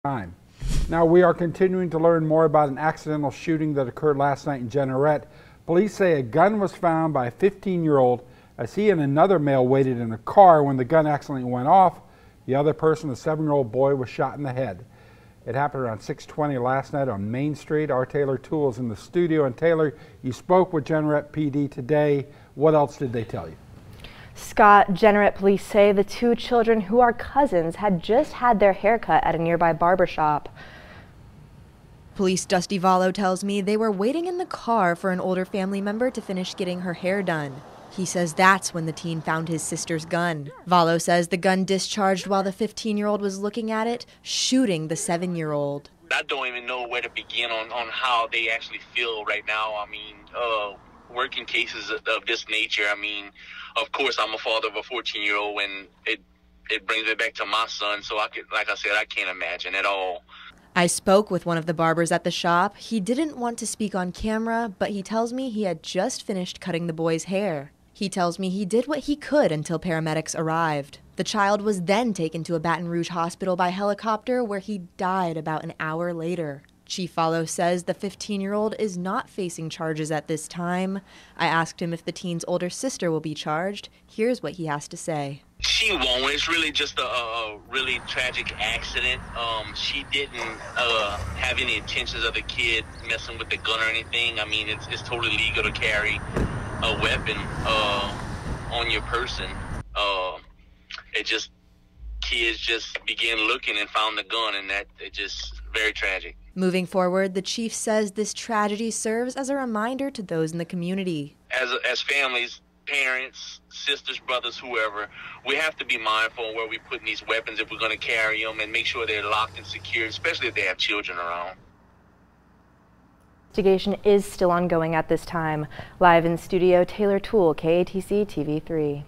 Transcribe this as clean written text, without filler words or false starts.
time. Now we are continuing to learn more about an accidental shooting that occurred last night in Jeanerette. Police say a gun was found by a 15-year-old as he and another male waited in a car when the gun accidentally went off. The other person, a 7-year-old boy, was shot in the head. It happened around 6:20 last night on Main Street. Our Taylor Toole is in the studio. And Taylor, you spoke with Jeanerette PD today. What else did they tell you? Scott, Jeanerette police say the two children, who are cousins, had just had their haircut at a nearby barber shop. Police Dusty Vallo tells me they were waiting in the car for an older family member to finish getting her hair done. He says that's when the teen found his sister's gun. Vallo says the gun discharged while the 15-year-old was looking at it, shooting the 7-year-old. I don't even know where to begin on how they actually feel right now. I mean, working cases of this nature, I mean, of course, I'm a father of a 14-year-old, and it brings me back to my son. So like I said, I can't imagine at all. I spoke with one of the barbers at the shop. He didn't want to speak on camera, but he tells me he had just finished cutting the boy's hair. He tells me he did what he could until paramedics arrived. The child was then taken to a Baton Rouge hospital by helicopter, where he died about an hour later. Chief Vallo says the 15-year-old is not facing charges at this time. I asked him if the teen's older sister will be charged. Here's what he has to say. She won't. It's really just a really tragic accident. She didn't have any intentions of the kid messing with the gun or anything. I mean, it's totally legal to carry a weapon on your person. Kids just began looking and found the gun, and it just very tragic. Moving forward, the chief says this tragedy serves as a reminder to those in the community. As families, parents, sisters, brothers, whoever, we have to be mindful where we put these weapons if we're going to carry them, and make sure they're locked and secured, especially if they have children around. Investigation is still ongoing at this time. Live in studio, Taylor Toole, KATC TV3.